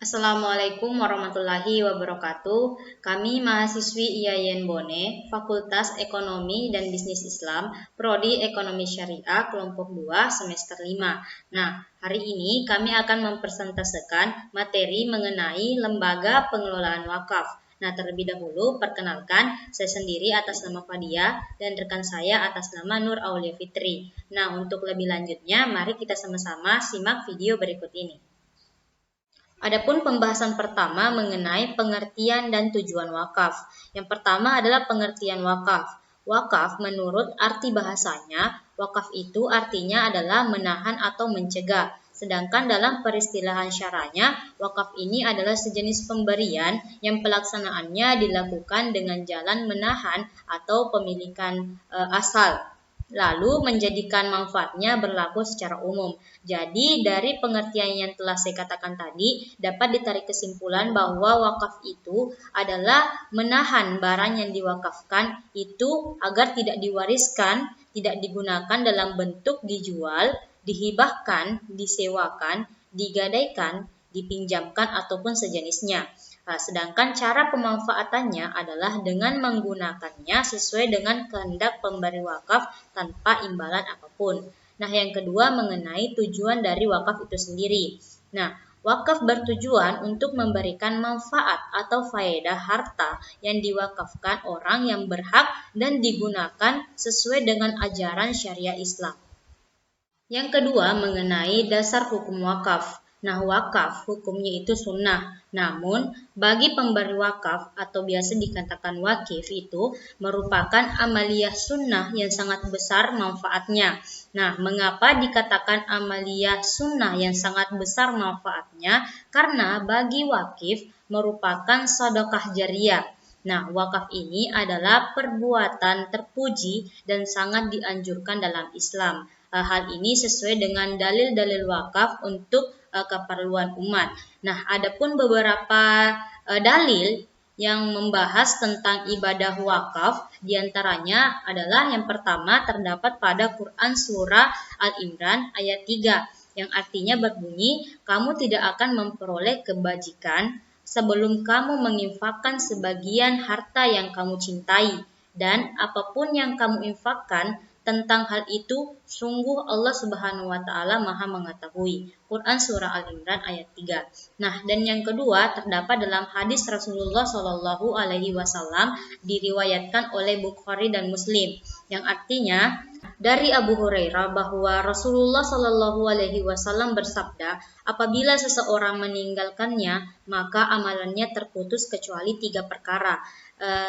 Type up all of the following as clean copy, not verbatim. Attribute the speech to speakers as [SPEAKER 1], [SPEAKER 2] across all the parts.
[SPEAKER 1] Assalamualaikum warahmatullahi wabarakatuh. Kami mahasiswi IAIN Bone, Fakultas Ekonomi dan Bisnis Islam, Prodi Ekonomi Syariah, kelompok 2, semester 5. Nah, hari ini kami akan mempresentasikan materi mengenai lembaga pengelolaan wakaf. Nah, terlebih dahulu perkenalkan, saya sendiri atas nama Fadia dan rekan saya atas nama Nur Aulia Fitri. Nah, untuk lebih lanjutnya, mari kita sama-sama simak video berikut ini. Adapun pembahasan pertama mengenai pengertian dan tujuan wakaf. Yang pertama adalah pengertian wakaf. Wakaf menurut arti bahasanya, wakaf itu artinya adalah menahan atau mencegah. Sedangkan dalam peristilahan syara'nya, wakaf ini adalah sejenis pemberian yang pelaksanaannya dilakukan dengan jalan menahan atau pemilikan asal, lalu menjadikan manfaatnya berlaku secara umum. Jadi dari pengertian yang telah saya katakan tadi dapat ditarik kesimpulan bahwa wakaf itu adalah menahan barang yang diwakafkan itu agar tidak diwariskan, tidak digunakan dalam bentuk dijual, dihibahkan, disewakan, digadaikan, dipinjamkan ataupun sejenisnya. Sedangkan cara pemanfaatannya adalah dengan menggunakannya sesuai dengan kehendak pemberi wakaf tanpa imbalan apapun. Nah, yang kedua mengenai tujuan dari wakaf itu sendiri. Nah, wakaf bertujuan untuk memberikan manfaat atau faedah harta yang diwakafkan orang yang berhak dan digunakan sesuai dengan ajaran syariah Islam. Yang kedua mengenai dasar hukum wakaf. Nah, wakaf hukumnya itu sunnah. Namun, bagi pemberi wakaf atau biasa dikatakan wakif itu merupakan amaliyah sunnah yang sangat besar manfaatnya. Nah, mengapa dikatakan amaliyah sunnah yang sangat besar manfaatnya? Karena bagi wakif merupakan sedekah jariyah. Nah, wakaf ini adalah perbuatan terpuji dan sangat dianjurkan dalam Islam. Hal ini sesuai dengan dalil-dalil wakaf untuk keperluan umat. Nah, adapun beberapa dalil yang membahas tentang ibadah wakaf, diantaranya adalah yang pertama terdapat pada Quran Surah Al-Imran ayat 3, yang artinya berbunyi, kamu tidak akan memperoleh kebajikan sebelum kamu menginfakkan sebagian harta yang kamu cintai, dan apapun yang kamu infakkan tentang hal itu, sungguh Allah Subhanahu wa taala Maha mengetahui. Quran surah Al-Imran ayat 3. Nah, dan yang kedua terdapat dalam hadis Rasulullah Shallallahu alaihi wasallam diriwayatkan oleh Bukhari dan Muslim, yang artinya dari Abu Hurairah bahwa Rasulullah Shallallahu alaihi wasallam bersabda, apabila seseorang meninggalkannya, maka amalannya terputus kecuali 3 perkara.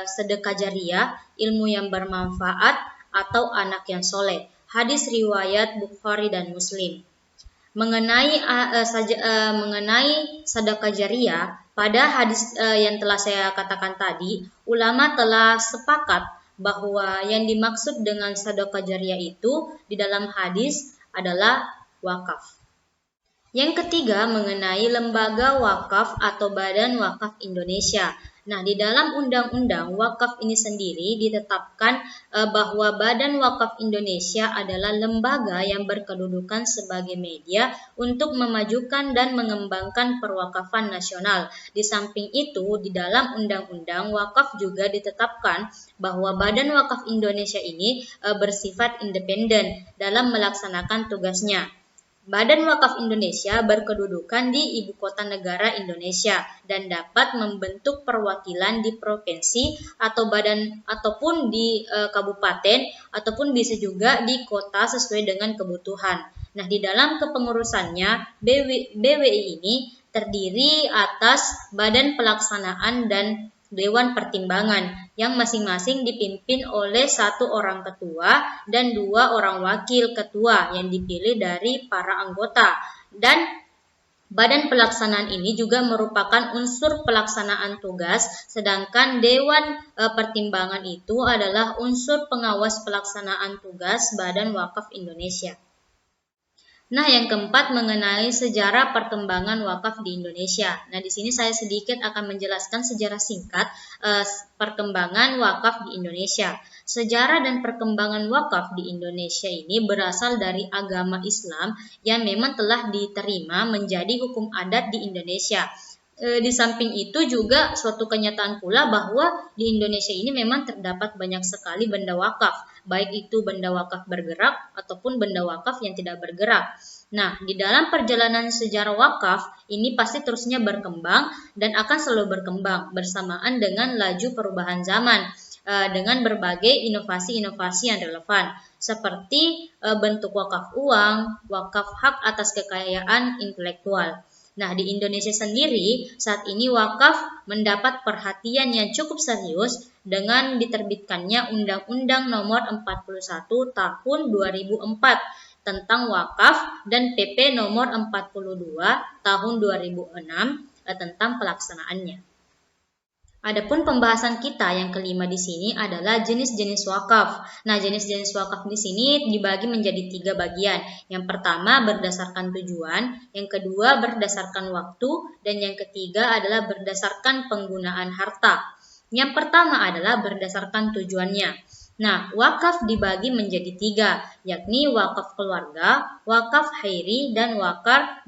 [SPEAKER 1] Sedekah jariyah, ilmu yang bermanfaat, atau anak yang soleh. Hadis riwayat Bukhari dan Muslim. Mengenai sedekah jariyah, pada hadis yang telah saya katakan tadi, ulama telah sepakat bahwa yang dimaksud dengan sedekah jariyah itu di dalam hadis adalah wakaf. Yang ketiga mengenai lembaga wakaf atau Badan Wakaf Indonesia. Nah, di dalam Undang-Undang Wakaf ini sendiri ditetapkan bahwa Badan Wakaf Indonesia adalah lembaga yang berkedudukan sebagai media untuk memajukan dan mengembangkan perwakafan nasional. Di samping itu, di dalam Undang-Undang Wakaf juga ditetapkan bahwa Badan Wakaf Indonesia ini bersifat independen dalam melaksanakan tugasnya. Badan Wakaf Indonesia berkedudukan di Ibu Kota Negara Indonesia dan dapat membentuk perwakilan di provinsi atau badan ataupun di kabupaten ataupun bisa juga di kota sesuai dengan kebutuhan. Nah, di dalam kepengurusannya BWI ini terdiri atas Badan Pelaksanaan dan Dewan Pertimbangan yang masing-masing dipimpin oleh 1 orang ketua dan 2 orang wakil ketua yang dipilih dari para anggota. Dan Badan pelaksanaan ini juga merupakan unsur pelaksanaan tugas, sedangkan Dewan Pertimbangan itu adalah unsur pengawas pelaksanaan tugas Badan Wakaf Indonesia. Nah, yang keempat mengenai sejarah perkembangan wakaf di Indonesia. Nah, di sini saya sedikit akan menjelaskan sejarah singkat perkembangan wakaf di Indonesia. Sejarah dan perkembangan wakaf di Indonesia ini berasal dari agama Islam yang memang telah diterima menjadi hukum adat di Indonesia. Di samping itu juga suatu kenyataan pula bahwa di Indonesia ini memang terdapat banyak sekali benda wakaf, baik itu benda wakaf bergerak ataupun benda wakaf yang tidak bergerak. Nah, di dalam perjalanan sejarah wakaf ini pasti terusnya berkembang dan akan selalu berkembang bersamaan dengan laju perubahan zaman dengan berbagai inovasi-inovasi yang relevan seperti bentuk wakaf uang, wakaf hak atas kekayaan intelektual. Nah, di Indonesia sendiri, saat ini wakaf mendapat perhatian yang cukup serius dengan diterbitkannya Undang-Undang Nomor 41 Tahun 2004 tentang wakaf dan PP Nomor 42 Tahun 2006 tentang pelaksanaannya. Adapun pembahasan kita yang kelima di sini adalah jenis-jenis wakaf. Nah, jenis-jenis wakaf di sini dibagi menjadi 3 bagian. Yang pertama berdasarkan tujuan, yang kedua berdasarkan waktu, dan yang ketiga adalah berdasarkan penggunaan harta. Yang pertama adalah berdasarkan tujuannya. Nah, wakaf dibagi menjadi 3, yakni wakaf keluarga, wakaf khairi, dan wakaf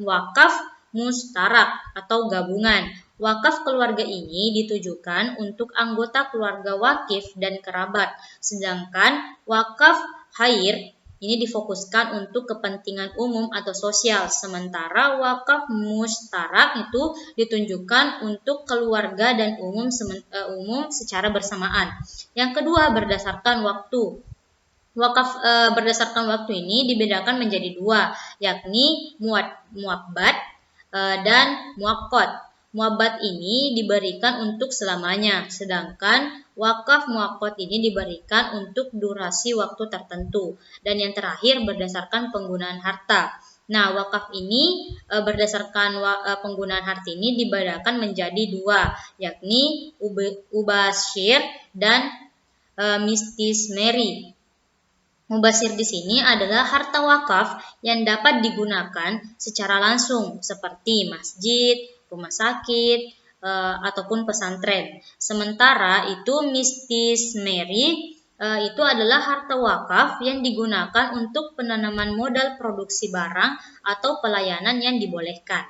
[SPEAKER 1] mustarak atau gabungan. Wakaf keluarga ini ditujukan untuk anggota keluarga wakif dan kerabat, sedangkan wakaf khair ini difokuskan untuk kepentingan umum atau sosial, sementara wakaf mustarak itu ditunjukkan untuk keluarga dan umum secara bersamaan. Yang kedua, berdasarkan waktu. Wakaf berdasarkan waktu ini dibedakan menjadi 2, yakni muabbat dan muakkad. Muabbat ini diberikan untuk selamanya, sedangkan wakaf muakkad ini diberikan untuk durasi waktu tertentu. Dan yang terakhir berdasarkan penggunaan harta. Nah, wakaf ini berdasarkan penggunaan harta ini dibedakan menjadi 2, yakni ubasyir dan mistismeri. Mubasir di sini adalah harta wakaf yang dapat digunakan secara langsung seperti masjid, rumah sakit, ataupun pesantren. Sementara itu mistismeri itu adalah harta wakaf yang digunakan untuk penanaman modal produksi barang atau pelayanan yang dibolehkan.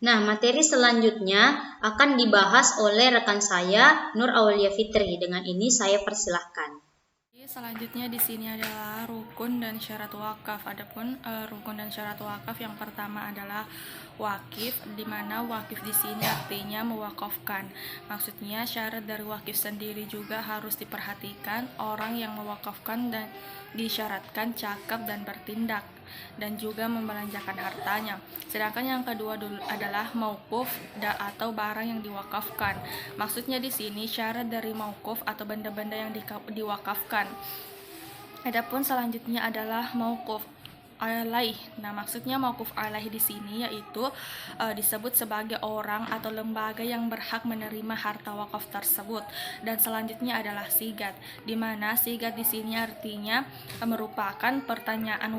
[SPEAKER 1] Nah, materi selanjutnya akan dibahas oleh rekan saya Nur Aulia Fitri. Dengan ini saya persilahkan.
[SPEAKER 2] Selanjutnya di sini adalah rukun dan syarat wakaf. Adapun rukun dan syarat wakaf yang pertama adalah wakif, di mana wakif di sini artinya mewakafkan. Maksudnya syarat dari wakif sendiri juga harus diperhatikan. Orang yang mewakafkan dan disyaratkan cakap dan bertindak dan juga membelanjakan hartanya. Sedangkan yang kedua adalah mauquf atau barang yang diwakafkan. Maksudnya di sini syarat dari mauquf atau benda-benda yang diwakafkan. Adapun selanjutnya adalah mauquf alaih. Nah, maksudnya mauquf alaih di sini yaitu disebut sebagai orang atau lembaga yang berhak menerima harta wakaf tersebut. Dan selanjutnya adalah sigat, di mana sigat di sini artinya merupakan pernyataan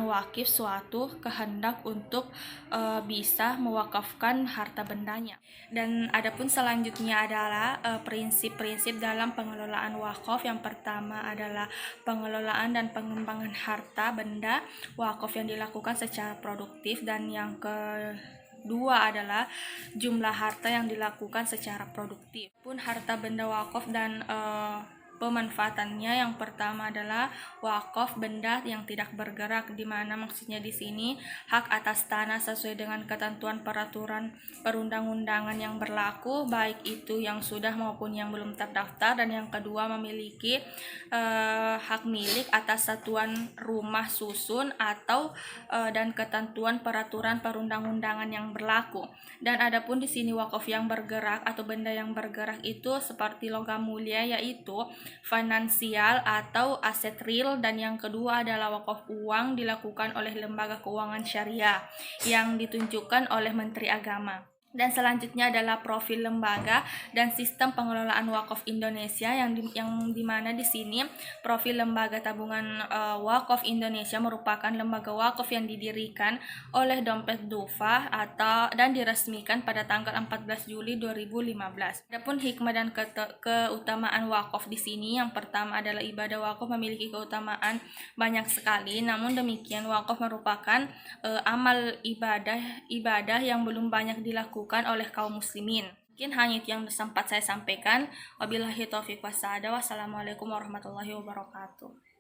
[SPEAKER 2] wakif suatu kehendak untuk bisa mewakafkan harta bendanya. Dan adapun selanjutnya adalah prinsip-prinsip dalam pengelolaan wakaf. Yang pertama adalah pengelolaan dan pengembangan harta benda wakaf yang dilakukan secara produktif, dan yang kedua adalah jumlah harta yang dilakukan secara produktif. Pun harta benda wakaf dan pemanfaatannya, yang pertama adalah wakaf benda yang tidak bergerak, di mana maksudnya di sini hak atas tanah sesuai dengan ketentuan peraturan perundang-undangan yang berlaku, baik itu yang sudah maupun yang belum terdaftar. Dan yang kedua memiliki hak milik atas satuan rumah susun atau dan ketentuan peraturan perundang-undangan yang berlaku. Dan adapun di sini wakaf yang bergerak atau benda yang bergerak itu seperti logam mulia, yaitu finansial atau aset real. Dan yang kedua adalah wakaf uang dilakukan oleh lembaga keuangan syariah yang ditunjukkan oleh Menteri Agama. Dan selanjutnya adalah profil lembaga dan sistem pengelolaan wakaf Indonesia yang dimana di sini profil lembaga tabungan wakaf Indonesia merupakan lembaga wakaf yang didirikan oleh Dompet Dufa dan diresmikan pada tanggal 14 Juli 2015. Adapun hikmah dan keutamaan wakaf di sini, yang pertama adalah ibadah wakaf memiliki keutamaan banyak sekali. Namun demikian, wakaf merupakan amal ibadah yang belum banyak dilakukan oleh kaum muslimin. Mungkin hanya itu yang sempat saya sampaikan. Wabillahi taufiq wassalam. Wassalamualaikum warahmatullahi wabarakatuh.